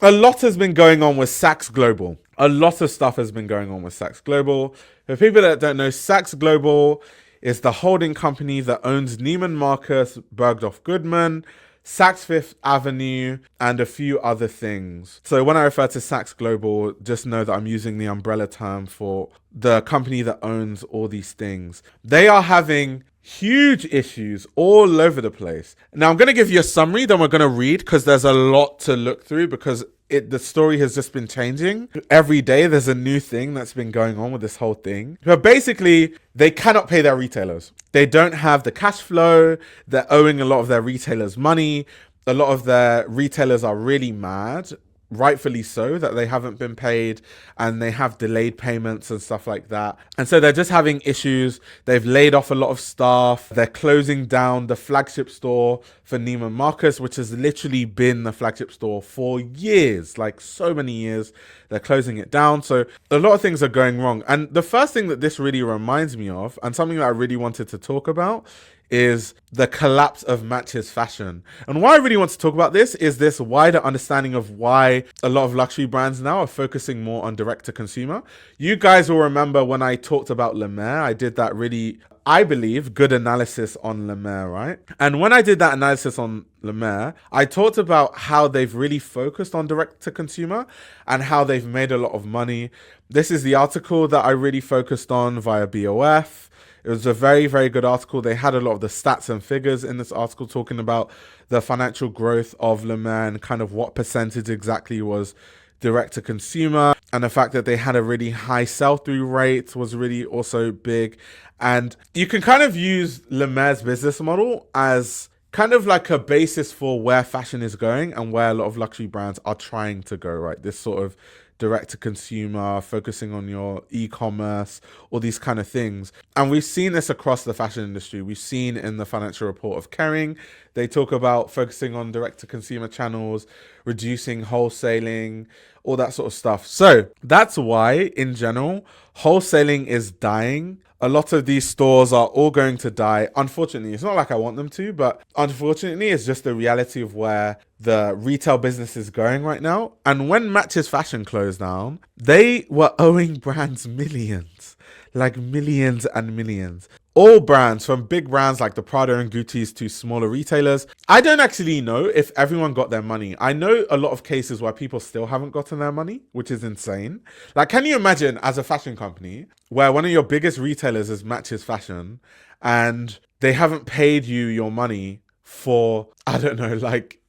a lot has been going on with Saks Global. A lot of stuff has been going on with Saks Global. For people that don't know, Saks Global is the holding company that owns Neiman Marcus, Bergdorf Goodman, Saks Fifth Avenue, and a few other things. So when I refer to Saks Global, just know that I'm using the umbrella term for the company that owns all these things. They are having huge issues all over the place. Now I'm going to give you a summary, then we're going to read because there's a lot to look through because the story has just been changing. Every day there's a new thing that's been going on with this whole thing. But basically, they cannot pay their retailers. They don't have the cash flow. They're owing a lot of their retailers money. A lot of their retailers are really mad, rightfully so, that they haven't been paid and they have delayed payments and stuff like that. And so they're just having issues. They've laid off a lot of staff. They're closing down the flagship store for Neiman Marcus, which has literally been the flagship store for years, like so many years. They're closing it down. So a lot of things are going wrong. And the first thing that this really reminds me of, and something that I really wanted to talk about, is the collapse of Matches fashion. And why I really want to talk about this is this wider understanding of why a lot of luxury brands now are focusing more on direct to consumer. You guys will remember when I talked about Le Mer, I did that really, I believe, good analysis on Le Mer, right? And when I did that analysis on Le Mer, I talked about how they've really focused on direct to consumer and how they've made a lot of money. This is the article that I really focused on via BOF. It was a very, very good article. They had a lot of the stats and figures in this article talking about the financial growth of Le Mer and kind of what percentage exactly was direct to consumer. And the fact that they had a really high sell-through rate was really also big. And you can kind of use Le Mer's business model as kind of like a basis for where fashion is going and where a lot of luxury brands are trying to go, right? This sort of direct to consumer, focusing on your e-commerce, all these kind of things. And we've seen this across the fashion industry. We've seen in the financial report of Kering, they talk about focusing on direct to consumer channels, reducing wholesaling, all that sort of stuff. So that's why, in general, wholesaling is dying. A lot of these stores are all going to die. Unfortunately, it's not like I want them to, but unfortunately, it's just the reality of where the retail business is going right now. And when Matches Fashion closed down, they were owing brands millions, like millions and millions. All brands, from big brands like the Prada and Gucci's to smaller retailers. I don't actually know if everyone got their money. I know a lot of cases where people still haven't gotten their money, which is insane. Like, can you imagine as a fashion company where one of your biggest retailers is Matches Fashion and they haven't paid you your money for, I don't know, like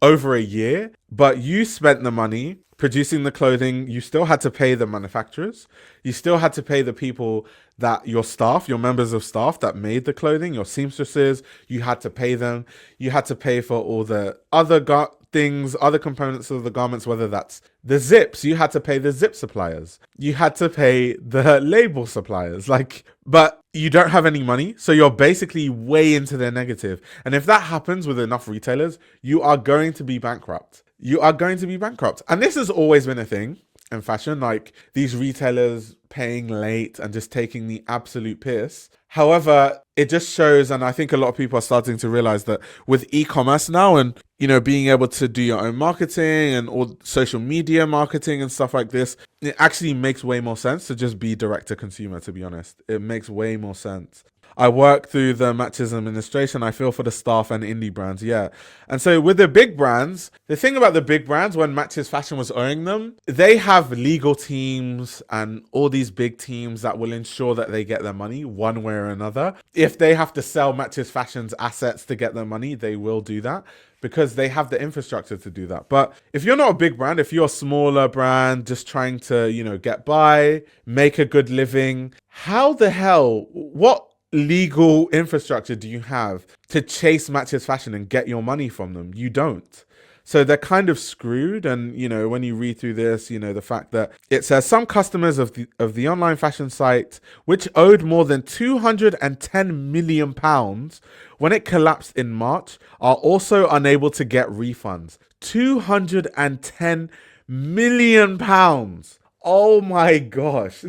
over a year, but you spent the money producing the clothing. You still had to pay the manufacturers. You still had to pay the people that your staff, your members of staff that made the clothing, your seamstresses, you had to pay them. You had to pay for all the other things, other components of the garments, whether that's the zips, you had to pay the zip suppliers. You had to pay the label suppliers, but you don't have any money. So you're basically way into their negative. And if that happens with enough retailers, you are going to be bankrupt. You are going to be bankrupt. And this has always been a thing in fashion, like these retailers paying late and just taking the absolute piss. However, it just shows, and I think a lot of people are starting to realize that with e-commerce now and, being able to do your own marketing and all social media marketing and stuff like this, it actually makes way more sense to just be direct to consumer, to be honest. It makes way more sense. I work through the Matches administration. I feel for the staff and indie brands, yeah. And so with the big brands, the thing about the big brands, when Matches Fashion was owning them, they have legal teams and all these big teams that will ensure that they get their money one way or another. If they have to sell Matches Fashion's assets to get their money, they will do that because they have the infrastructure to do that. But if you're not a big brand, if you're a smaller brand just trying to, get by, make a good living, how the hell, what legal infrastructure do you have to chase Matches Fashion and get your money from them? You don't. So they're kind of screwed. And, when you read through this, the fact that it says some customers of the online fashion site, which owed more than £210 million when it collapsed in March, are also unable to get refunds. £210 million. Oh my gosh.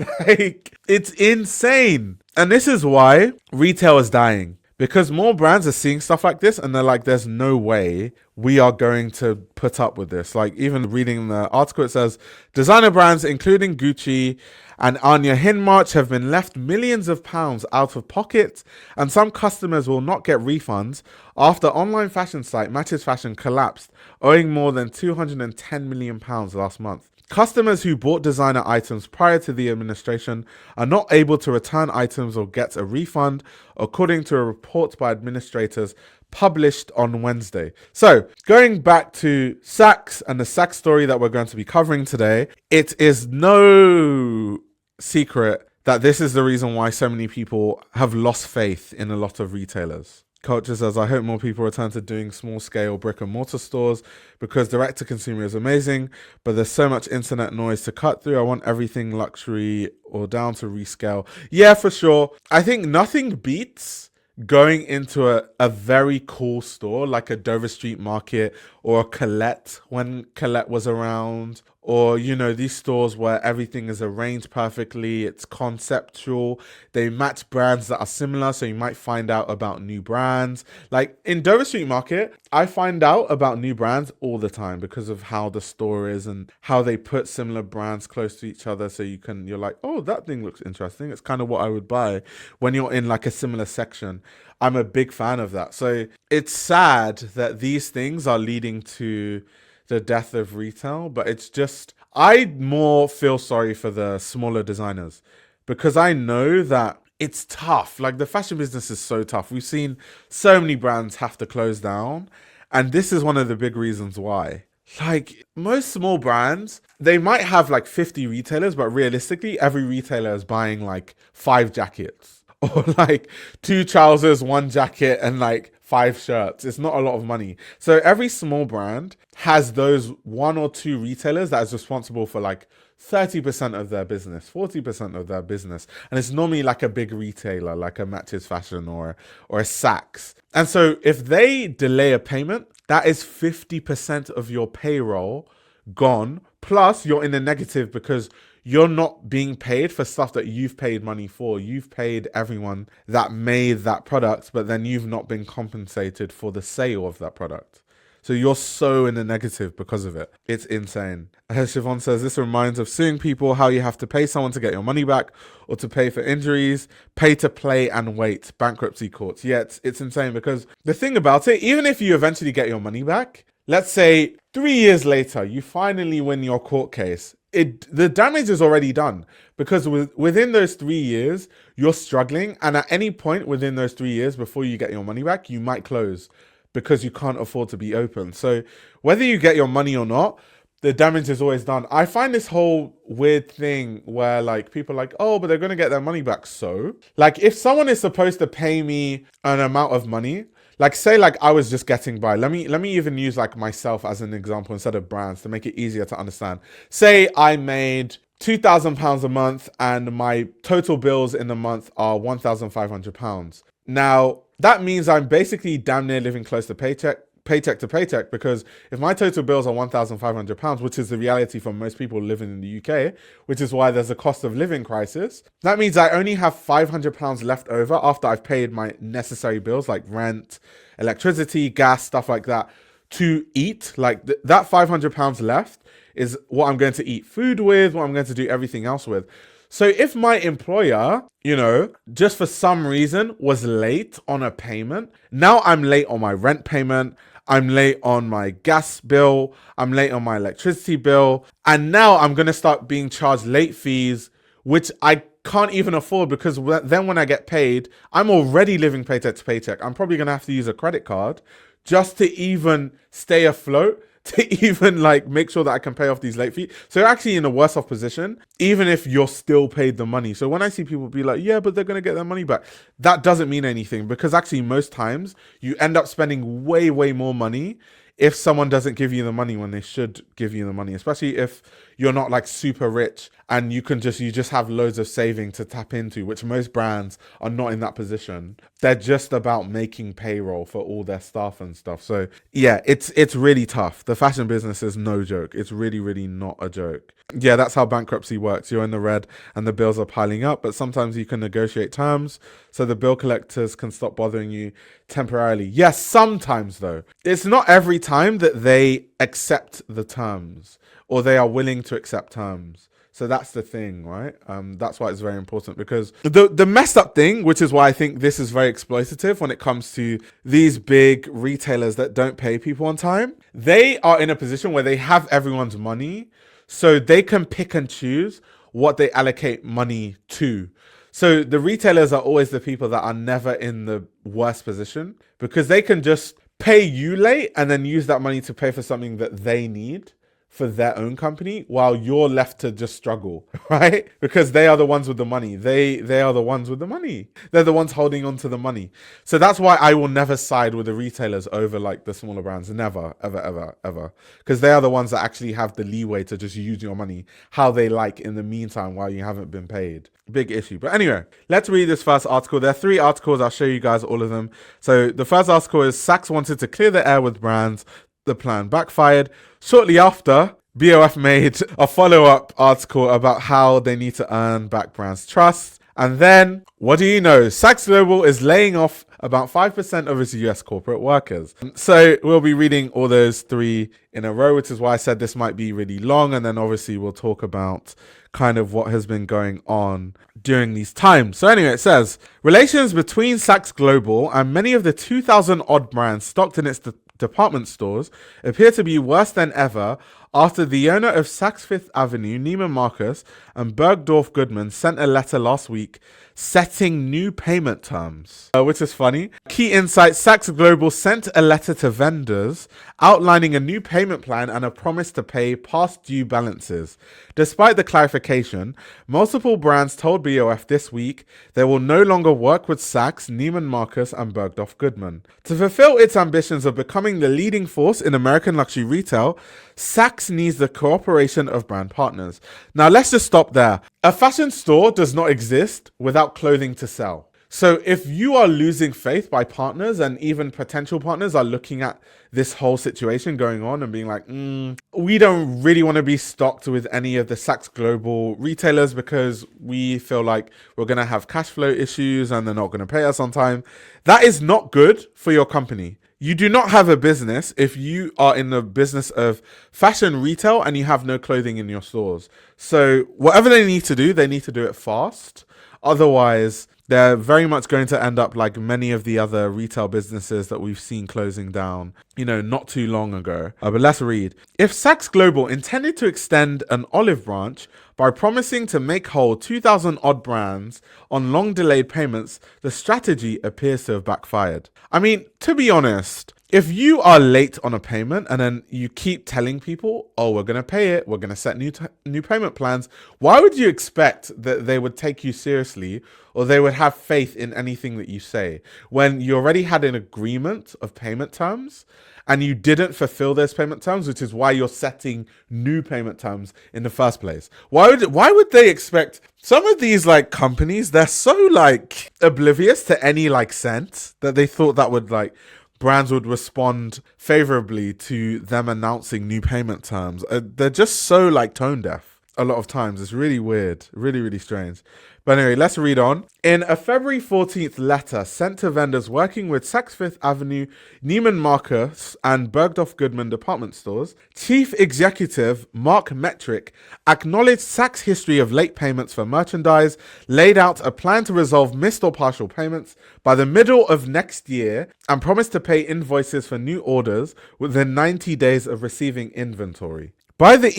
It's insane. And this is why retail is dying. Because more brands are seeing stuff like this and they're like, there's no way we are going to put up with this. Like, even reading the article, it says designer brands including Gucci and Anya Hinmarch have been left millions of pounds out of pocket, and some customers will not get refunds after online fashion site Matches Fashion collapsed, owing more than £210 million last month. Customers who bought designer items prior to the administration are not able to return items or get a refund, according to a report by administrators published on Wednesday. So, going back to Saks and the Saks story that we're going to be covering today, it is no secret that this is the reason why so many people have lost faith in a lot of retailers. Culture says, I hope more people return to doing small scale brick and mortar stores because direct to consumer is amazing, but there's so much internet noise to cut through. I want everything luxury or down to rescale. Yeah, for sure. I think nothing beats going into a very cool store like a Dover Street Market or a Colette when Colette was around, or, you know, these stores where everything is arranged perfectly, it's conceptual, they match brands that are similar, so you might find out about new brands. Like in Dover Street Market, I find out about new brands all the time because of how the store is and how they put similar brands close to each other, so you're like, oh, that thing looks interesting, it's kind of what I would buy when you're in like a similar section. I'm a big fan of that. So it's sad that these things are leading to the death of retail, but it's just, I more feel sorry for the smaller designers because I know that it's tough. Like, the fashion business is so tough. We've seen so many brands have to close down, and this is one of the big reasons why. Like, most small brands, they might have like 50 retailers, but realistically, every retailer is buying like 5 jackets or like 2 trousers, 1 jacket, and like 5 shirts. It's not a lot of money. So every small brand has those 1 or 2 retailers that is responsible for like 30% of their business, 40% of their business. And it's normally like a big retailer, like a Matches Fashion or a Saks. And so if they delay a payment, that is 50% of your payroll gone. Plus you're in the negative because you're not being paid for stuff that you've paid money for. You've paid everyone that made that product, but then you've not been compensated for the sale of that product. So you're so in the negative because of it. It's insane. Siobhan says, this reminds of suing people, how you have to pay someone to get your money back or to pay for injuries, pay to play and wait, bankruptcy courts. Yeah, it's insane because the thing about it, even if you eventually get your money back, let's say 3 years later, you finally win your court case, the damage is already done because within those 3 years, you're struggling. And at any point within those 3 years, before you get your money back, you might close because you can't afford to be open. So whether you get your money or not, the damage is always done. I find this whole weird thing where like people are like, oh, but they're going to get their money back. So like if someone is supposed to pay me an amount of money, like say like I was just getting by, let me even use like myself as an example instead of brands to make it easier to understand. Say I made £2,000 a month and my total bills in the month are £1,500. Now that means I'm basically damn near living close to paycheck to paycheck, because if my total bills are £1,500, which is the reality for most people living in the UK, which is why there's a cost of living crisis, that means I only have £500 left over after I've paid my necessary bills like rent, electricity, gas, stuff like that, to eat. Like that £500 left is what I'm going to eat food with, what I'm going to do everything else with. So if my employer, you know, just for some reason was late on a payment, now I'm late on my rent payment, I'm late on my gas bill, I'm late on my electricity bill, and now I'm going to start being charged late fees, which I can't even afford, because then when I get paid, I'm already living paycheck to paycheck. I'm probably going to have to use a credit card just to even stay afloat, to even like make sure that I can pay off these late fees. So you're actually in a worse off position, even if you're still paid the money. So when I see people be like, yeah, but they're going to get their money back, that doesn't mean anything, because actually most times you end up spending way, way more money if someone doesn't give you the money when they should give you the money, especially if you're not like super rich and you just have loads of saving to tap into, which most brands are not in that position. They're just about making payroll for all their staff and stuff. So yeah, it's really tough. The fashion business is no joke. It's really, really not a joke. Yeah, that's how bankruptcy works. You're in the red and the bills are piling up, but sometimes you can negotiate terms so the bill collectors can stop bothering you temporarily. Yes, sometimes though. It's not every time that they accept the terms or they are willing to accept terms. So that's the thing, right? That's why it's very important, because the messed up thing, which is why I think this is very exploitative when it comes to these big retailers that don't pay people on time. They are in a position where they have everyone's money, so they can pick and choose what they allocate money to. So the retailers are always the people that are never in the worst position, because they can just pay you late and then use that money to pay for something that they need for their own company, while you're left to just struggle, right? Because they are the ones with the money. They are the ones with the money. They're the ones holding on to the money. So that's why I will never side with the retailers over like the smaller brands. Never, ever, ever, ever. Because they are the ones that actually have the leeway to just use your money how they like in the meantime while you haven't been paid. Big issue. But anyway, let's read this first article. There are 3 articles. I'll show you guys all of them. So the first article is Saks wanted to clear the air with brands. The plan backfired. Shortly after, BOF made a follow-up article about how they need to earn back brands' trust. And then, what do you know? Saks Global is laying off about 5% of its US corporate workers. So we'll be reading all those 3 in a row, which is why I said this might be really long. And then obviously we'll talk about kind of what has been going on during these times. So anyway, it says, relations between Saks Global and many of the 2,000 odd brands stocked in its department stores appear to be worse than ever after the owner of Saks Fifth Avenue, Neiman Marcus, and Bergdorf Goodman sent a letter last week setting new payment terms, which is funny. Key insight, Saks Global sent a letter to vendors outlining a new payment plan and a promise to pay past due balances. Despite the clarification, multiple brands told BOF this week they will no longer work with Saks, Neiman Marcus, and Bergdorf Goodman. To fulfill its ambitions of becoming the leading force in American luxury retail, Saks needs the cooperation of brand partners. Now, let's just stop there. A fashion store does not exist without clothing to sell. So if you are losing faith by partners, and even potential partners are looking at this whole situation going on and being like, we don't really want to be stocked with any of the Saks Global retailers because we feel like we're going to have cash flow issues and they're not going to pay us on time. That is not good for your company. You do not have a business if you are in the business of fashion retail and you have no clothing in your stores. So whatever they need to do it fast. Otherwise, they're very much going to end up like many of the other retail businesses that we've seen closing down, not too long ago. But let's read. If Saks Global intended to extend an olive branch by promising to make whole 2,000 odd brands on long delayed payments, the strategy appears to have backfired. I mean, to be honest, if you are late on a payment and then you keep telling people, oh, we're going to pay it, we're going to set new payment plans, why would you expect that they would take you seriously or they would have faith in anything that you say when you already had an agreement of payment terms and you didn't fulfill those payment terms, which is why you're setting new payment terms in the first place? Why would they expect some of these like companies? They're so like oblivious to any like sense that they thought that would like brands would respond favorably to them announcing new payment terms. They're just so like tone deaf a lot of times. It's really weird, really, really strange. But anyway, let's read on. In a February 14th letter sent to vendors working with Saks Fifth Avenue, Neiman Marcus, and Bergdorf Goodman department stores, Chief Executive Mark Metrick acknowledged Saks' history of late payments for merchandise, laid out a plan to resolve missed or partial payments by the middle of next year, and promised to pay invoices for new orders within 90 days of receiving inventory. But the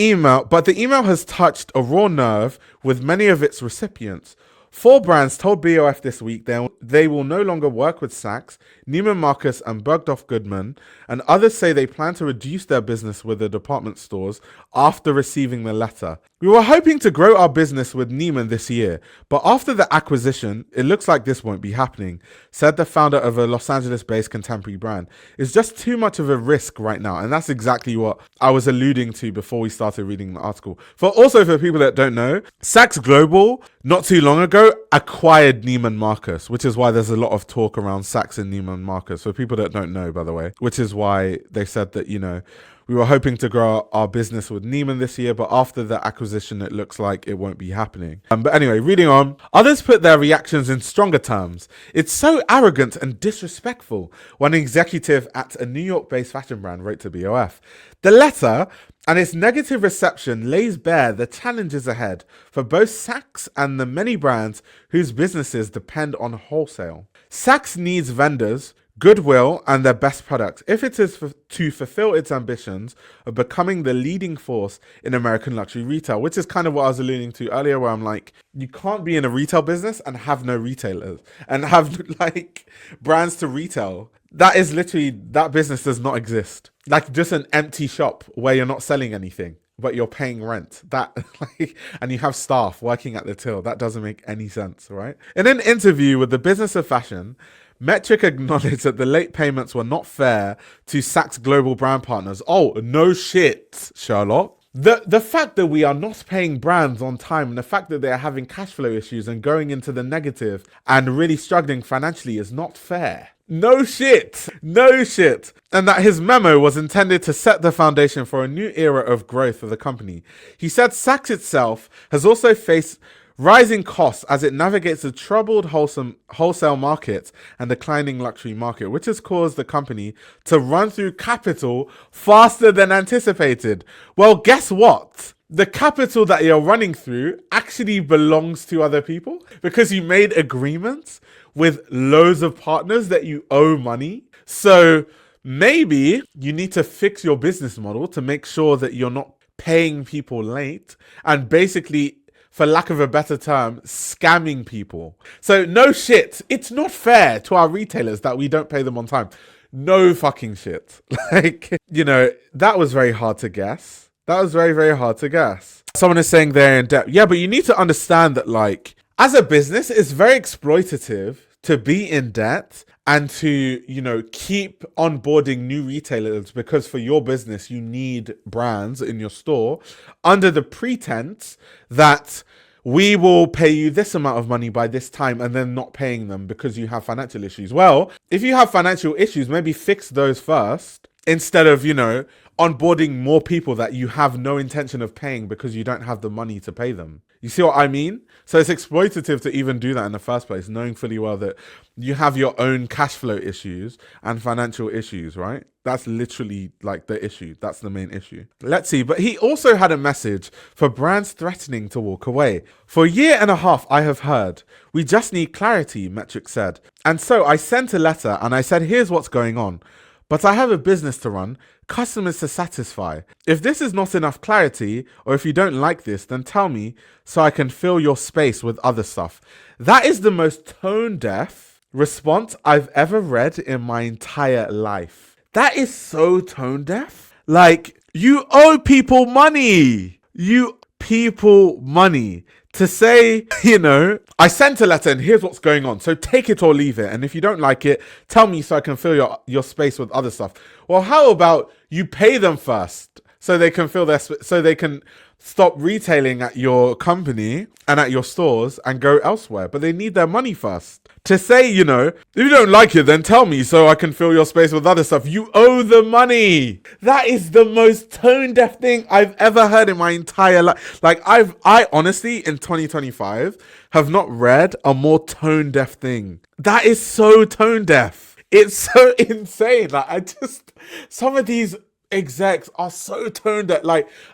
email has touched a raw nerve with many of its recipients. 4 brands told BOF this week they will no longer work with Saks, Neiman Marcus and Bergdorf Goodman, and others say they plan to reduce their business with the department stores after receiving the letter. We were hoping to grow our business with Neiman this year, but after the acquisition, it looks like this won't be happening, said the founder of a Los Angeles-based contemporary brand. It's just too much of a risk right now, and that's exactly what I was alluding to before we started reading the article. For people that don't know, Saks Global, not too long ago, acquired Neiman Marcus, which is why there's a lot of talk around Saks and Neiman Marcus. For people that don't know, by the way, which is why they said that, we were hoping to grow our business with Neiman this year, but after the acquisition, it looks like it won't be happening. But anyway, reading on. Others put their reactions in stronger terms. It's so arrogant and disrespectful, one executive at a New York-based fashion brand wrote to BOF. The letter and its negative reception lays bare the challenges ahead for both Saks and the many brands whose businesses depend on wholesale. Saks needs vendors, goodwill, and their best products if it is to fulfill its ambitions of becoming the leading force in American luxury retail, which is kind of what I was alluding to earlier, where I'm like, you can't be in a retail business and have no retailers and have like brands to retail. That is literally, that business does not exist. Like just an empty shop where you're not selling anything, but you're paying rent. And you have staff working at the till. That doesn't make any sense, right? In an interview with the Business of Fashion, Metric acknowledged that the late payments were not fair to Saks Global brand partners. Oh, no shit, Sherlock. The fact that we are not paying brands on time and the fact that they are having cash flow issues and going into the negative and really struggling financially is not fair. No shit. And that his memo was intended to set the foundation for a new era of growth for the company. He said Saks itself has also faced rising costs as it navigates the troubled wholesale market and declining luxury market, which has caused the company to run through capital faster than anticipated. Well, guess what? The capital that you're running through actually belongs to other people because you made agreements with loads of partners that you owe money. So maybe you need to fix your business model to make sure that you're not paying people late and basically, for lack of a better term, scamming people. So no shit. It's not fair to our retailers that we don't pay them on time. No fucking shit. That was very hard to guess. That was very, very hard to guess. Someone is saying they're in debt. Yeah, but you need to understand that, as a business, it's very exploitative to be in debt and to, keep onboarding new retailers because for your business, you need brands in your store under the pretense that we will pay you this amount of money by this time and then not paying them because you have financial issues. Well, if you have financial issues, maybe fix those first instead of, onboarding more people that you have no intention of paying because you don't have the money to pay them. You see what I mean? So it's exploitative to even do that in the first place, knowing fully well that you have your own cash flow issues and financial issues, right? That's literally the issue. That's the main issue. Let's see. But he also had a message for brands threatening to walk away. For a year and a half, I have heard, we just need clarity, Metric said. And so I sent a letter and I said, here's what's going on. But I have a business to run, customers to satisfy. If this is not enough clarity, or if you don't like this, then tell me so I can fill your space with other stuff. That is the most tone-deaf response I've ever read in my entire life. That is so tone-deaf. You owe people money. To say, I sent a letter and here's what's going on. So take it or leave it. And if you don't like it, tell me so I can fill your space with other stuff. Well, how about you pay them first so they can fill so they can stop retailing at your company and at your stores and go elsewhere. But they need their money first. To say, if you don't like it, then tell me so I can fill your space with other stuff. You owe the money. That is the most tone-deaf thing I've ever heard in my entire life. I honestly, in 2025, have not read a more tone-deaf thing. That is so tone-deaf. It's so insane. Some of these execs are so tone-deaf.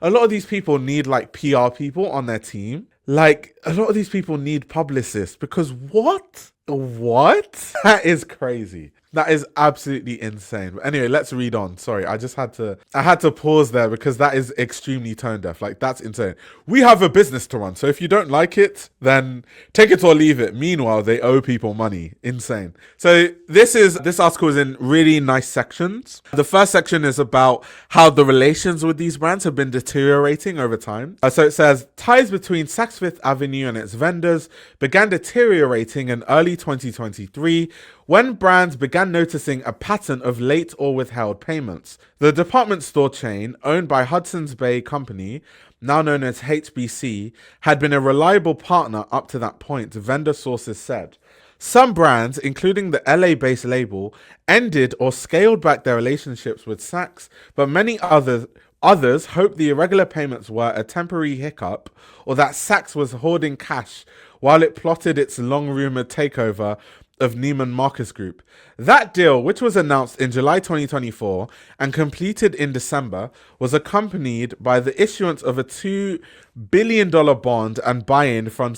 A lot of these people need PR people on their team. A lot of these people need publicists because what? That is crazy. That is absolutely insane. But anyway, let's read on. Sorry, I had to pause there because that is extremely tone deaf. Like, that's insane. We have a business to run, so if you don't like it, then take it or leave it. Meanwhile, they owe people money. Insane. So this article is in really nice sections. The first section is about how the relations with these brands have been deteriorating over time. So it says ties between Saks Fifth Avenue and its vendors began deteriorating in early 2023 when brands began noticing a pattern of late or withheld payments. The department store chain, owned by Hudson's Bay Company, now known as HBC, had been a reliable partner up to that point, vendor sources said. Some brands, including the LA-based label, ended or scaled back their relationships with Saks, but many others hoped the irregular payments were a temporary hiccup or that Saks was hoarding cash while it plotted its long-rumored takeover of Neiman Marcus Group. That deal, which was announced in July 2024 and completed in December, was accompanied by the issuance of a $2 billion bond and buy-in from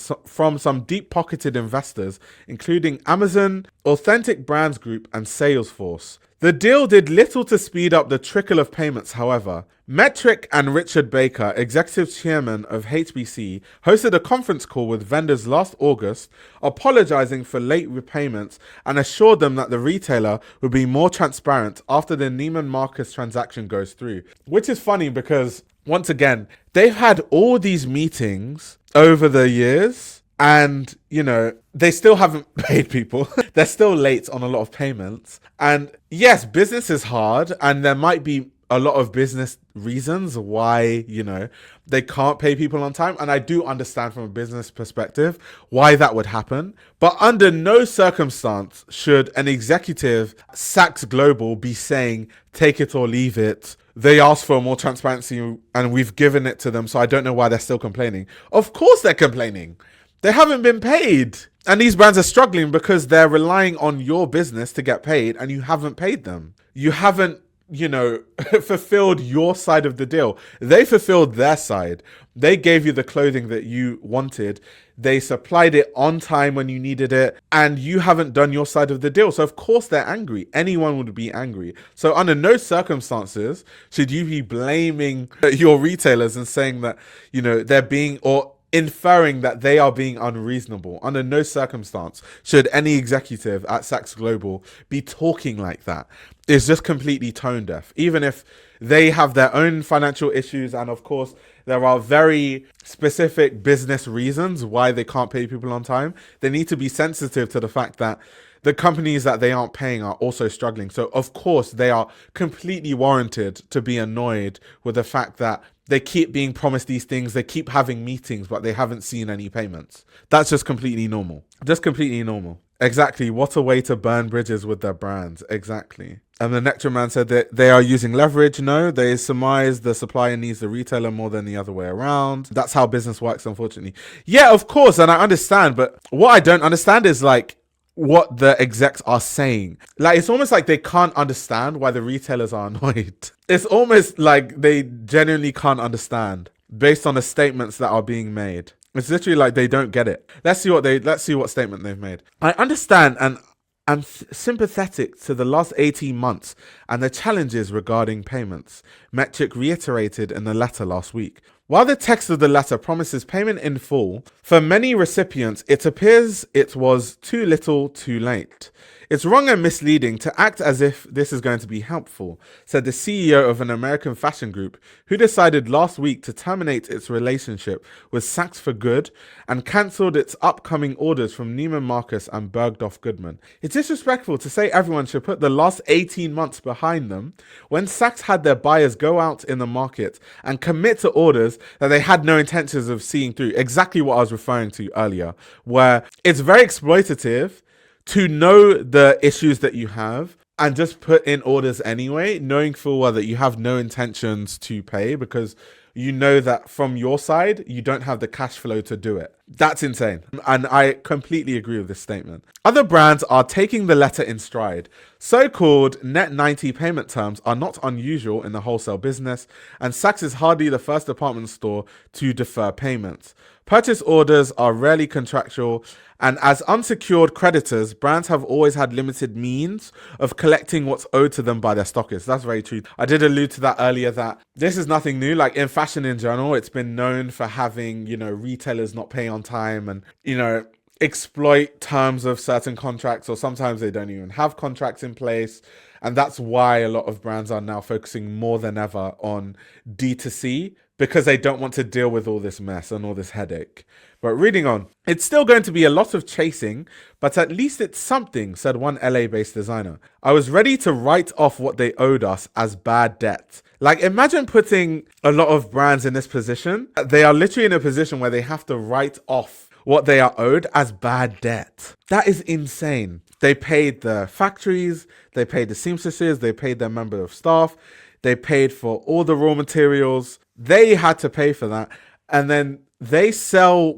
some deep-pocketed investors, including Amazon, Authentic Brands Group, and Salesforce. The deal did little to speed up the trickle of payments, however. Metric and Richard Baker, executive chairman of HBC, hosted a conference call with vendors last August, apologizing for late repayments and assured them that the retailer would be more transparent after the Neiman Marcus transaction goes through. Which is funny because, once again, they've had all these meetings over the years and, you know, they still haven't paid people. They're still late on a lot of payments. And yes, business is hard and there might be a lot of business reasons why, you know, they can't pay people on time. And I do understand from a business perspective why that would happen. But under no circumstance should an executive, Saks Global, be saying, take it or leave it. They asked for more transparency and we've given it to them. So I don't know why they're still complaining. Of course they're complaining. They haven't been paid. And these brands are struggling because they're relying on your business to get paid and you haven't paid them. You haven't, you know, fulfilled your side of the deal. They fulfilled their side. They gave you the clothing that you wanted. They supplied it on time when you needed it, and you haven't done your side of the deal. So of course they're angry. Anyone would be angry. So under no circumstances should you be blaming your retailers and saying that, you know, they're being, or inferring that they are being unreasonable. Under no circumstance should any executive at Saks Global be talking like that. It's just completely tone deaf. Even if they have their own financial issues, and of course there are very specific business reasons why they can't pay people on time, they need to be sensitive to the fact that the companies that they aren't paying are also struggling. So of course they are completely warranted to be annoyed with the fact that they keep being promised these things, they keep having meetings, but they haven't seen any payments. That's just completely normal. Just completely normal. Exactly. What a way to burn bridges with their brands. Exactly. And the Nectar Man said that they are using leverage. No, they surmise the supplier needs the retailer more than the other way around. That's how business works, unfortunately. Yeah, of course. And I understand. But what I don't understand is like what the execs are saying. Like, it's almost like they can't understand why the retailers are annoyed. It's almost like they genuinely can't understand based on the statements that are being made. It's literally like they don't get it. Let's see what statement they've made. I understand and I'm sympathetic to the last 18 months and the challenges regarding payments, Metric reiterated in the letter last week. While the text of the letter promises payment in full, for many recipients it appears it was too little too late. It's wrong and misleading to act as if this is going to be helpful, said the CEO of an American fashion group who decided last week to terminate its relationship with Saks for good and cancelled its upcoming orders from Neiman Marcus and Bergdorf Goodman. It's disrespectful to say everyone should put the last 18 months behind them when Saks had their buyers go out in the market and commit to orders that they had no intentions of seeing through. Exactly what I was referring to earlier, where it's very exploitative to know the issues that you have and just put in orders anyway, knowing full well that you have no intentions to pay, because you know that from your side, you don't have the cash flow to do it. That's insane. And I completely agree with this statement. Other brands are taking the letter in stride. So-called net 90 payment terms are not unusual in the wholesale business, and Saks is hardly the first department store to defer payments. Purchase orders are rarely contractual, and as unsecured creditors, brands have always had limited means of collecting what's owed to them by their stockists. That's very true. I did allude to that earlier, that this is nothing new. Like in fashion in general, it's been known for having, retailers not pay on time and, exploit terms of certain contracts, or sometimes they don't even have contracts in place. And that's why a lot of brands are now focusing more than ever on D2C, because they don't want to deal with all this mess and all this headache. But reading on, it's still going to be a lot of chasing, but at least it's something, said one LA-based designer. I was ready to write off what they owed us as bad debt. Like, imagine putting a lot of brands in this position. They are literally in a position where they have to write off what they are owed as bad debt. That is insane. They paid the factories, they paid the seamstresses, they paid their member of staff, they paid for all the raw materials. They had to pay for that. And then they sell,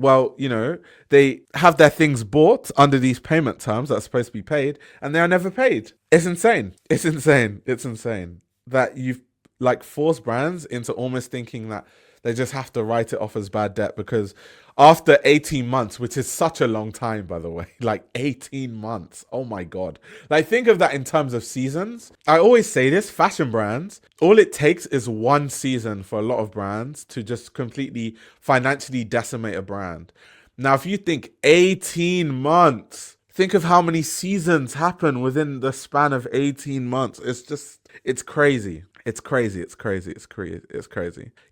they have their things bought under these payment terms that are supposed to be paid, and they are never paid. It's insane. It's insane. It's insane that you've forced brands into almost thinking that they just have to write it off as bad debt, because after 18 months, which is such a long time, by the way, 18 months. Oh my God. Think of that in terms of seasons. I always say this, fashion brands, all it takes is one season for a lot of brands to just completely financially decimate a brand. Now, if you think 18 months, think of how many seasons happen within the span of 18 months. It's crazy. It's crazy.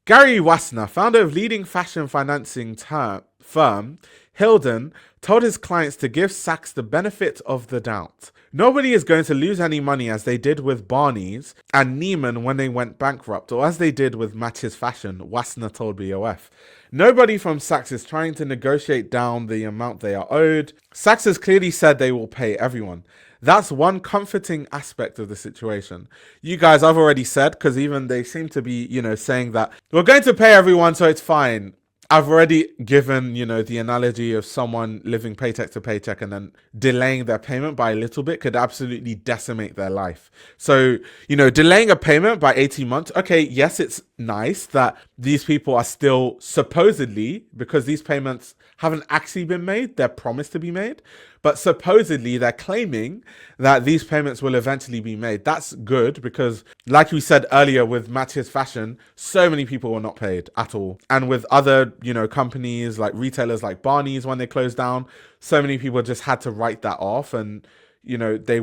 Gary Wassner, founder of leading fashion financing firm Hilden, told his clients to give Saks the benefit of the doubt. Nobody is going to lose any money as they did with Barney's and Neiman when they went bankrupt, or as they did with Matches Fashion, Wassner told BOF. Nobody from Saks is trying to negotiate down the amount they are owed. Saks has clearly said they will pay everyone. That's one comforting aspect of the situation. You guys, I've already said, because even they seem to be, saying that we're going to pay everyone, so it's fine. I've already given, the analogy of someone living paycheck to paycheck and then delaying their payment by a little bit could absolutely decimate their life. So, delaying a payment by 18 months, okay, yes, it's nice that these people are still supposedly, because these payments haven't actually been made, they're promised to be made, but supposedly they're claiming that these payments will eventually be made. That's good, because like we said earlier with Matches Fashion, so many people were not paid at all. And with other, companies like retailers like Barney's, when they closed down, so many people just had to write that off, and they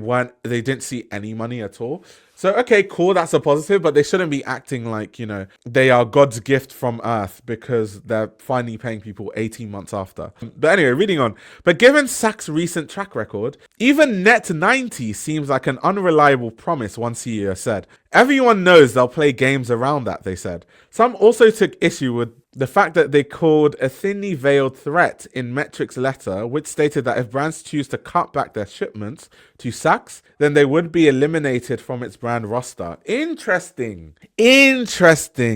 didn't see any money at all. So, okay, cool, that's a positive, but they shouldn't be acting like, they are God's gift from earth because they're finally paying people 18 months after. But anyway, reading on. But given Saks' recent track record, even net 90 seems like an unreliable promise, one CEO said. Everyone knows they'll play games around that, they said. Some also took issue with the fact that they called a thinly veiled threat in Metric's letter, which stated that if brands choose to cut back their shipments to Saks, then they would be eliminated from its brand roster. Interesting,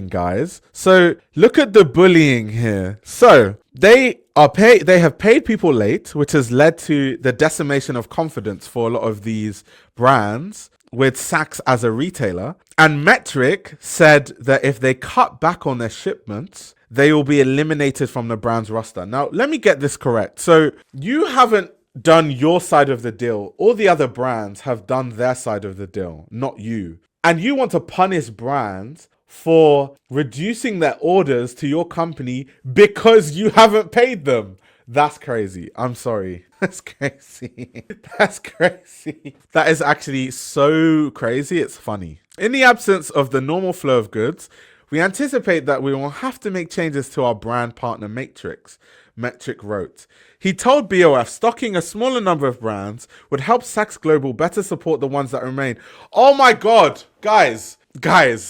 guys. So look at the bullying here. So they have paid people late, which has led to the decimation of confidence for a lot of these brands with Saks as a retailer. And Metric said that if they cut back on their shipments, they will be eliminated from the brand's roster. Now, let me get this correct. So you haven't done your side of the deal. All the other brands have done their side of the deal, not you. And you want to punish brands for reducing their orders to your company because you haven't paid them. That's crazy. I'm sorry. That's crazy. That's crazy. That is actually so crazy. It's funny. In the absence of the normal flow of goods, we anticipate that we will have to make changes to our brand partner matrix, Metric wrote. He told BOF stocking a smaller number of brands would help Saks Global better support the ones that remain. Oh my God, guys. Isn't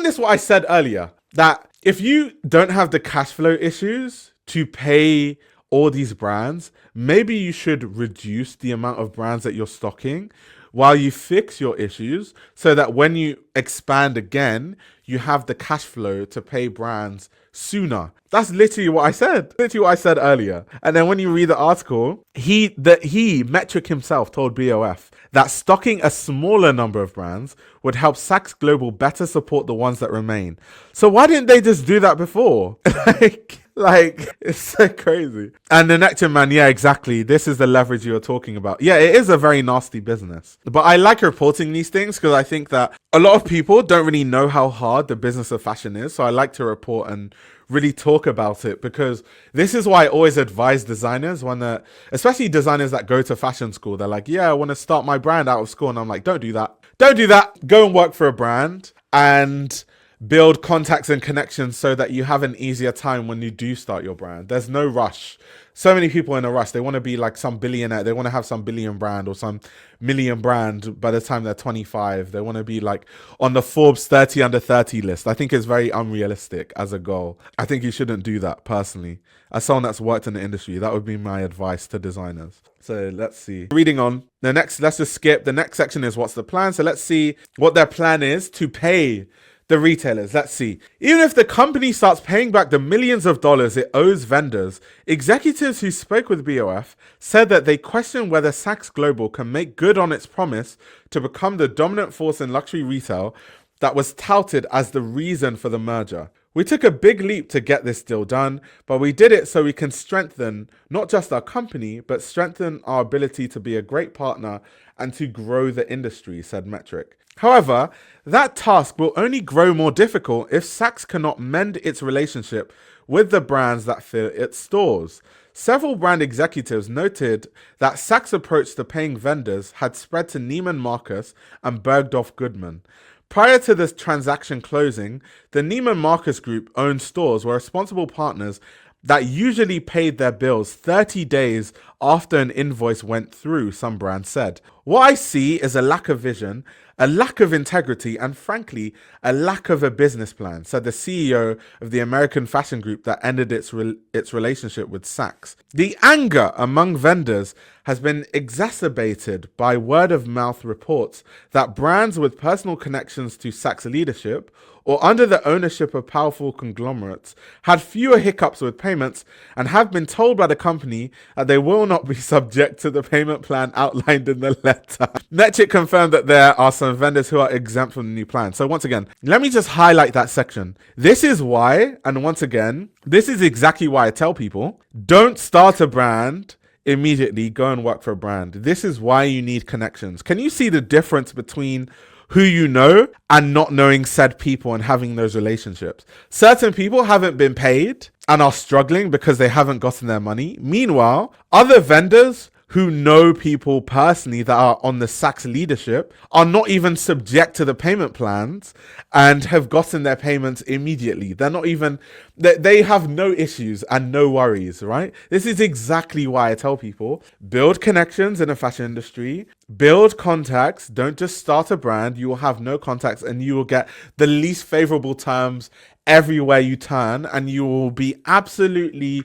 this what I said earlier? That if you don't have the cash flow issues to pay all these brands, maybe you should reduce the amount of brands that you're stocking while you fix your issues so that when you expand again, you have the cash flow to pay brands sooner. That's literally what I said. Literally what I said earlier. And then when you read the article, Metric himself told BOF that stocking a smaller number of brands would help Saks Global better support the ones that remain. So why didn't they just do that before? Like, it's so crazy. And the Nectar man, yeah, exactly. This is the leverage you're talking about. Yeah, it is a very nasty business. But I like reporting these things because I think that a lot of people don't really know how hard the business of fashion is. So I like to report and really talk about it, because this is why I always advise designers especially designers that go to fashion school. They're like, yeah, I want to start my brand out of school. And I'm like, don't do that. Don't do that. Go and work for a brand and build contacts and connections so that you have an easier time when you do start your brand. There's no rush. So many people in a rush. They want to be like some billionaire. They want to have some billion brand or some million brand by the time they're 25. They want to be like on the Forbes 30 under 30 list. I think it's very unrealistic as a goal. I think you shouldn't do that personally. As someone that's worked in the industry, that would be my advice to designers. So let's see. Reading on. Let's just skip. The next section is what's the plan. So let's see what their plan is to pay the retailers. Let's see. Even if the company starts paying back the millions of dollars it owes vendors, executives who spoke with BOF said that they question whether Saks Global can make good on its promise to become the dominant force in luxury retail that was touted as the reason for the merger. We took a big leap to get this deal done, but we did it so we can strengthen not just our company, but strengthen our ability to be a great partner and to grow the industry, said Metric. However, that task will only grow more difficult if Saks cannot mend its relationship with the brands that fill its stores. Several brand executives noted that Saks' approach to paying vendors had spread to Neiman Marcus and Bergdorf Goodman. Prior to this transaction closing, the Neiman Marcus Group owned stores were responsible partners that usually paid their bills 30 days after an invoice went through, some brands said. What I see is a lack of vision, a lack of integrity, and frankly, a lack of a business plan, said the CEO of the American fashion group that ended its relationship with Saks. The anger among vendors has been exacerbated by word-of-mouth reports that brands with personal connections to Saks leadership or under the ownership of powerful conglomerates had fewer hiccups with payments and have been told by the company that they will not be subject to the payment plan outlined in the letter. Metric confirmed that there are some vendors who are exempt from the new plan. So once again, let me just highlight that section. This is why, and once again, this is exactly why I tell people, don't start a brand immediately, go and work for a brand. This is why you need connections. Can you see the difference between who you know and not knowing said people and having those relationships? Certain people haven't been paid and are struggling because they haven't gotten their money. Meanwhile, other vendors who know people personally that are on the Saks leadership are not even subject to the payment plans and have gotten their payments immediately. They're not even, they have no issues and no worries, right? This is exactly why I tell people, build connections in the fashion industry, build contacts, don't just start a brand. You will have no contacts and you will get the least favorable terms everywhere you turn, and you will be absolutely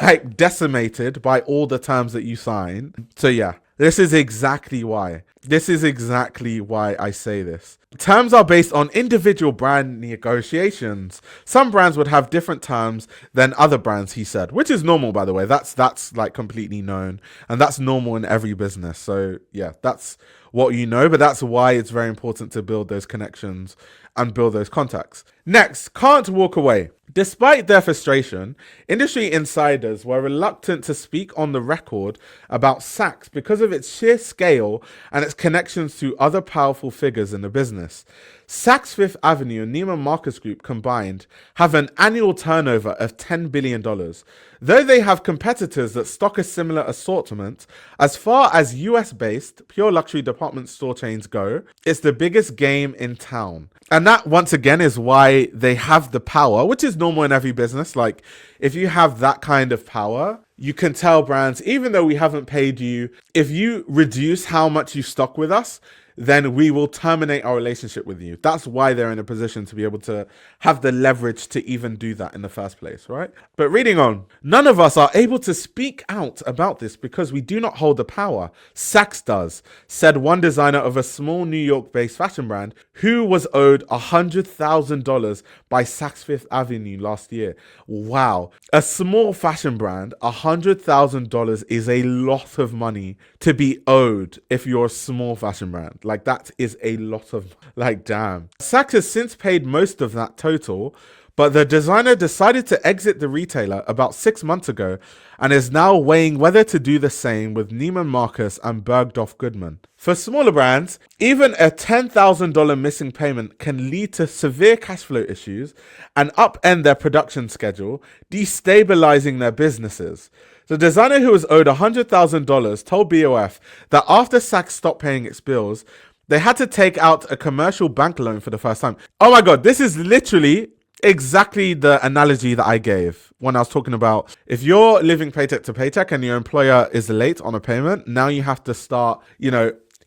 like decimated by all the terms that you sign. So yeah, this is exactly why. This is exactly why I say this. Terms are based on individual brand negotiations. Some brands would have different terms than other brands, he said, which is normal, by the way. That's like completely known, and that's normal in every business. So yeah, that's what you know, but that's why it's very important to build those connections and build those contacts. Next, can't walk away. Despite their frustration, industry insiders were reluctant to speak on the record about Saks because of its sheer scale and its connections to other powerful figures in the business. Saks Fifth Avenue and Neiman Marcus Group combined have an annual turnover of $10 billion. Though they have competitors that stock a similar assortment, as far as US-based pure luxury department store chains go, it's the biggest game in town. And that, once again, is why they have the power, which is normal in every business. Like, if you have that kind of power, you can tell brands, even though we haven't paid you, if you reduce how much you stock with us, then we will terminate our relationship with you. That's why they're in a position to be able to have the leverage to even do that in the first place, right? But reading on, none of us are able to speak out about this because we do not hold the power. Saks does, said one designer of a small New York-based fashion brand who was owed $100,000 by Saks Fifth Avenue last year. Wow. A small fashion brand, $100,000 is a lot of money to be owed if you're a small fashion brand. Like, that is a lot of, like, damn. Saks has since paid most of that total, but the designer decided to exit the retailer about 6 months ago and is now weighing whether to do the same with Neiman Marcus and Bergdorf Goodman. For smaller brands, even a $10,000 missing payment can lead to severe cash flow issues and upend their production schedule, destabilizing their businesses. The designer who was owed $100,000 told BOF that after Saks stopped paying its bills, they had to take out a commercial bank loan for the first time. Oh my God, this is literally exactly the analogy that I gave when I was talking about if you're living paycheck to paycheck and your employer is late on a payment, now you have to start,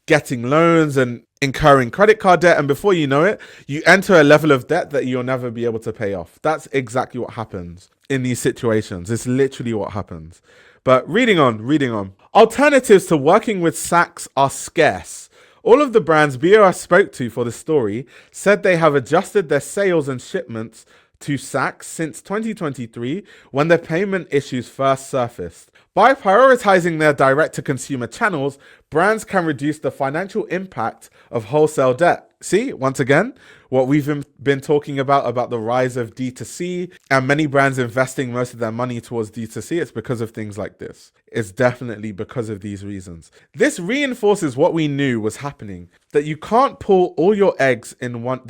getting loans and incurring credit card debt. And before you know it, you enter a level of debt that you'll never be able to pay off. That's exactly what happens in these situations. It's literally what happens. But reading on. Alternatives to working with Saks are scarce. All of the brands BOS spoke to for the story said they have adjusted their sales and shipments to Saks since 2023 when the payment issues first surfaced. By prioritizing their direct-to-consumer channels, brands can reduce the financial impact of wholesale debt. See, once again, what we've been talking about the rise of D2C and many brands investing most of their money towards D2C, it's because of things like this. It's definitely because of these reasons. This reinforces what we knew was happening, that you can't put all your eggs in one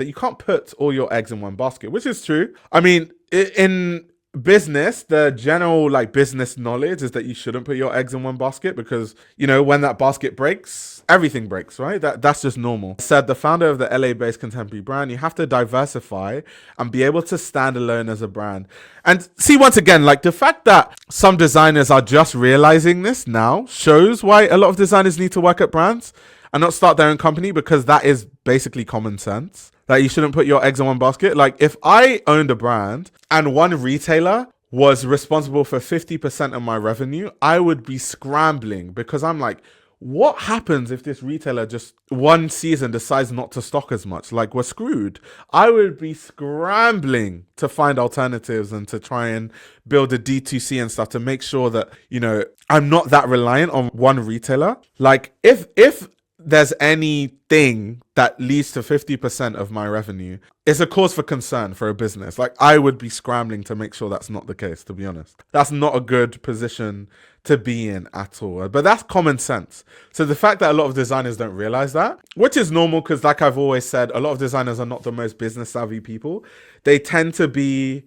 basket, which is true. I mean, in business, the general business knowledge is that you shouldn't put your eggs in one basket because, when that basket breaks, everything breaks, right? That's just normal. Said the founder of the LA-based contemporary brand, you have to diversify and be able to stand alone as a brand. And see, once again, the fact that some designers are just realizing this now shows why a lot of designers need to work at brands and not start their own company, because that is basically common sense. That you shouldn't put your eggs in one basket. If I owned a brand and one retailer was responsible for 50% of my revenue, I would be scrambling because I'm like, what happens if this retailer just one season decides not to stock as much? We're screwed. I would be scrambling to find alternatives and to try and build a D2C and stuff to make sure that, I'm not that reliant on one retailer. If there's anything that leads to 50% of my revenue, it's a cause for concern for a business. I would be scrambling to make sure that's not the case, to be honest. That's not a good position to be in at all. But that's common sense. So the fact that a lot of designers don't realize that, which is normal because I've always said, a lot of designers are not the most business savvy people. They tend to be,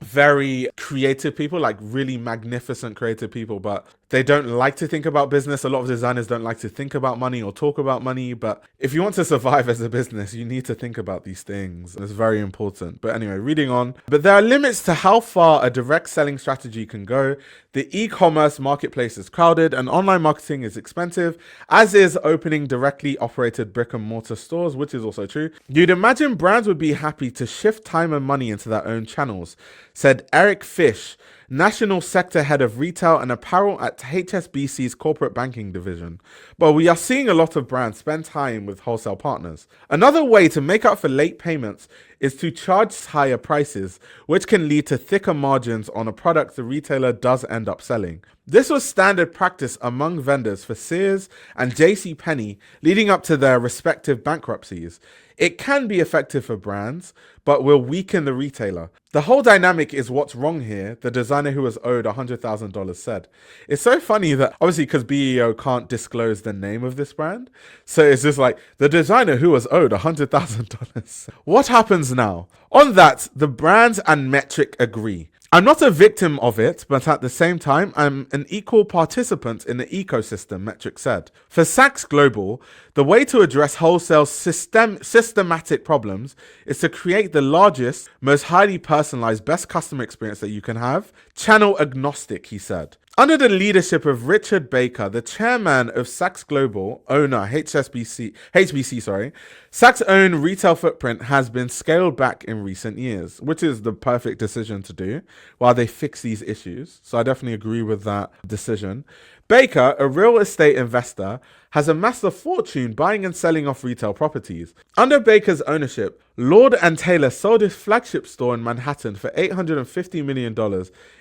very creative people, really magnificent creative people, but they don't like to think about business. A lot of designers don't like to think about money or talk about money. But if you want to survive as a business, you need to think about these things. It's very important. But anyway, reading on. But there are limits to how far a direct selling strategy can go. The e-commerce marketplace is crowded and online marketing is expensive, as is opening directly operated brick and mortar stores, which is also true. You'd imagine brands would be happy to shift time and money into their own channels, said Eric Fish, National Sector Head of Retail and Apparel at HSBC's Corporate Banking Division. But we are seeing a lot of brands spend time with wholesale partners. Another way to make up for late payments is to charge higher prices, which can lead to thicker margins on a product the retailer does end up selling. This was standard practice among vendors for Sears and JCPenney leading up to their respective bankruptcies. It can be effective for brands, but will weaken the retailer. The whole dynamic is what's wrong here, the designer who was owed $100,000 said. It's so funny that, obviously, because BEO can't disclose the name of this brand, so it's just the designer who was owed $100,000. What happens now? On that, the brands and Metric agree. I'm not a victim of it, but at the same time, I'm an equal participant in the ecosystem, Metric said. For Saks Global, The way to address wholesale systematic problems is to create the largest, most highly personalized, best customer experience that you can have. Channel agnostic, he said. Under the leadership of Richard Baker, the chairman of Saks Global, owner HBC, Saks' own retail footprint has been scaled back in recent years, which is the perfect decision to do while they fix these issues. So I definitely agree with that decision. Baker, a real estate investor, has amassed a fortune buying and selling off retail properties. Under Baker's ownership, Lord & Taylor sold his flagship store in Manhattan for $850 million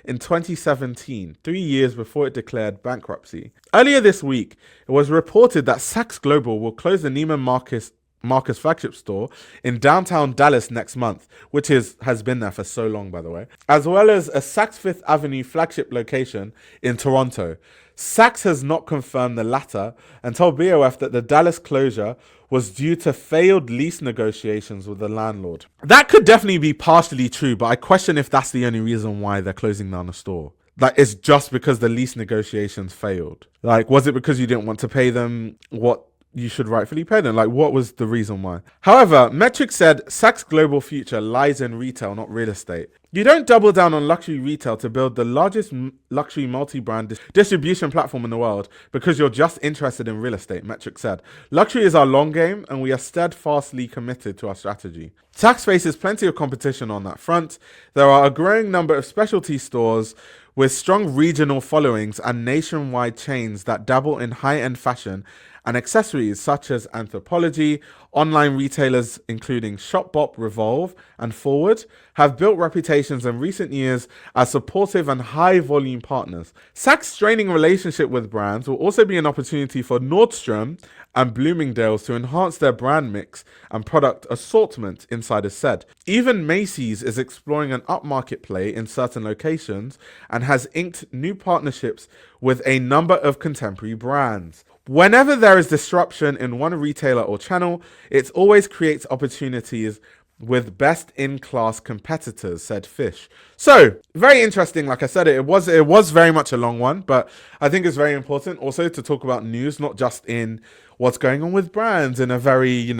in 2017, 3 years before it declared bankruptcy. Earlier this week, it was reported that Saks Global will close the Neiman Marcus flagship store in downtown Dallas next month, which has been there for so long, by the way, as well as a Saks Fifth Avenue flagship location in Toronto. Saks has not confirmed the latter and told BOF that the Dallas closure was due to failed lease negotiations with the landlord. That could definitely be partially true, but I question if that's the only reason why they're closing down a store. Like, it's just because the lease negotiations failed. Like, was it because you didn't want to pay them what you should rightfully pay them? Like, what was the reason why? However, Metrics said Saks' global future lies in retail, not real estate. You don't double down on luxury retail to build the largest luxury multi-brand distribution platform in the world because you're just interested in real estate, Metrics said. Luxury is our long game and we are steadfastly committed to our strategy. Saks faces plenty of competition on that front. There are a growing number of specialty stores with strong regional followings and nationwide chains that dabble in high-end fashion and accessories such as Anthropologie. Online retailers including Shopbop, Revolve, and Forward have built reputations in recent years as supportive and high-volume partners. Saks' straining relationship with brands will also be an opportunity for Nordstrom and Bloomingdale's to enhance their brand mix and product assortment, insiders said. Even Macy's is exploring an upmarket play in certain locations and has inked new partnerships with a number of contemporary brands. Whenever there is disruption in one retailer or channel, it always creates opportunities with best-in-class competitors, said Fish. So, very interesting. Like I said, it was very much a long one, but I think it's very important also to talk about news, not just in what's going on with brands in a very,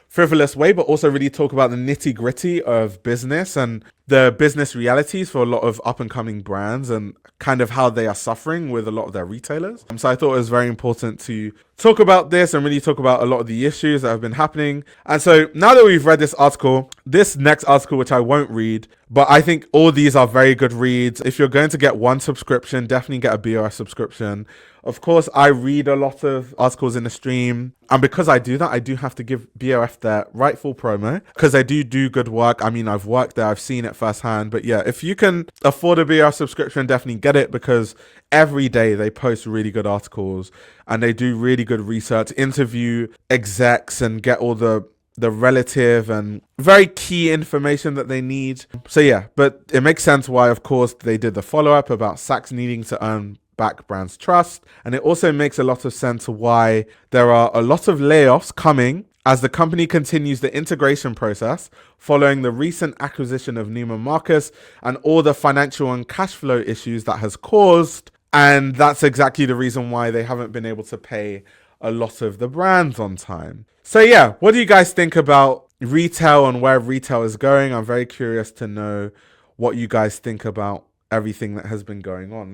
frivolous way, but also really talk about the nitty-gritty of business and the business realities for a lot of up-and-coming brands and kind of how they are suffering with a lot of their retailers. So I thought it was very important to talk about this and really talk about a lot of the issues that have been happening. And so now that we've read this article, this next article, which I won't read, but I think all these are very good reads. If you're going to get one subscription, definitely get a BOF subscription. Of course, I read a lot of articles in the stream. And because I do that, I do have to give BOF their rightful promo because they do good work. I mean, I've worked there, I've seen it firsthand. But yeah, if you can afford a BOF subscription, definitely get it because every day they post really good articles and they do really good research, interview execs and get all the relative and very key information that they need. So yeah, but it makes sense why, of course, they did the follow-up about Saks needing to earn back brands' trust. And it also makes a lot of sense why there are a lot of layoffs coming as the company continues the integration process following the recent acquisition of Neiman Marcus and all the financial and cash flow issues that has caused. And that's exactly the reason why they haven't been able to pay a lot of the brands on time. So yeah, what do you guys think about retail and where retail is going? I'm very curious to know what you guys think about everything that has been going on.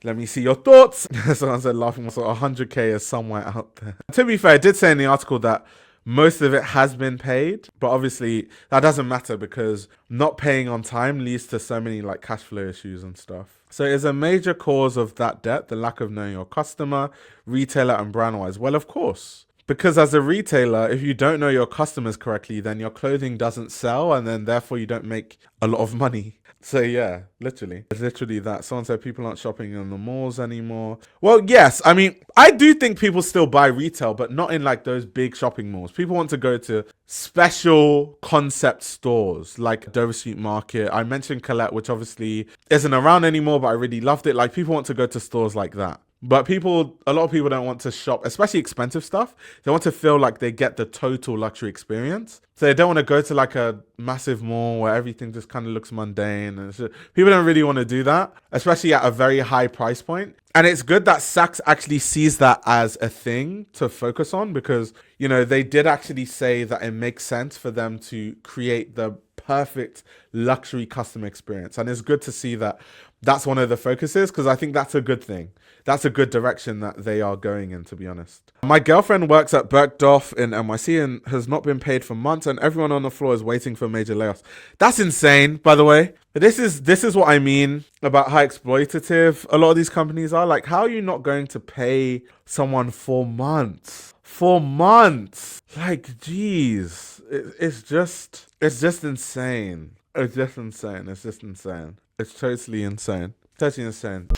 Let me see your thoughts. Someone said laughing, so 100k is somewhere out there. To be fair, it did say in the article that most of it has been paid, but obviously that doesn't matter because not paying on time leads to so many like cash flow issues and stuff. So is a major cause of that debt the lack of knowing your customer, retailer, and brand wise? Well, of course. Because as a retailer, if you don't know your customers correctly, then your clothing doesn't sell and then therefore you don't make a lot of money. So yeah, literally. It's literally that. Someone said people aren't shopping in the malls anymore. Well, yes. I mean, I do think people still buy retail, but not in like those big shopping malls. People want to go to special concept stores like Dover Street Market. I mentioned Colette, which obviously isn't around anymore, but I really loved it. Like people want to go to stores like that. But a lot of people don't want to shop, especially expensive stuff. They want to feel like they get the total luxury experience. So they don't want to go to like a massive mall where everything just kind of looks mundane. And people don't really want to do that, especially at a very high price point. And it's good that Saks actually sees that as a thing to focus on, because, you know, they did actually say that it makes sense for them to create the perfect luxury customer experience. And it's good to see that that's one of the focuses, because I think that's a good thing. That's a good direction that they are going in, to be honest. My girlfriend works at Bergdorf in NYC and has not been paid for months, and everyone on the floor is waiting for major layoffs. That's insane, by the way. This is what I mean about how exploitative a lot of these companies are. Like, how are you not going to pay someone for months? 4 months. Like, geez. It's just insane. It's just insane. It's totally insane. Totally insane.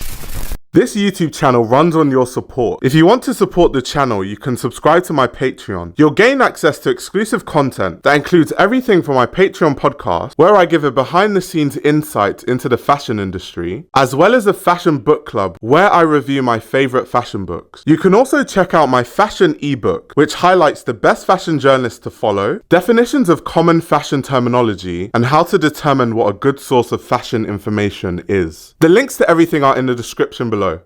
This YouTube channel runs on your support. If you want to support the channel, you can subscribe to my Patreon. You'll gain access to exclusive content that includes everything from my Patreon podcast, where I give a behind-the-scenes insight into the fashion industry, as well as a fashion book club, where I review my favorite fashion books. You can also check out my fashion ebook, which highlights the best fashion journalists to follow, definitions of common fashion terminology, and how to determine what a good source of fashion information is. The links to everything are in the description below.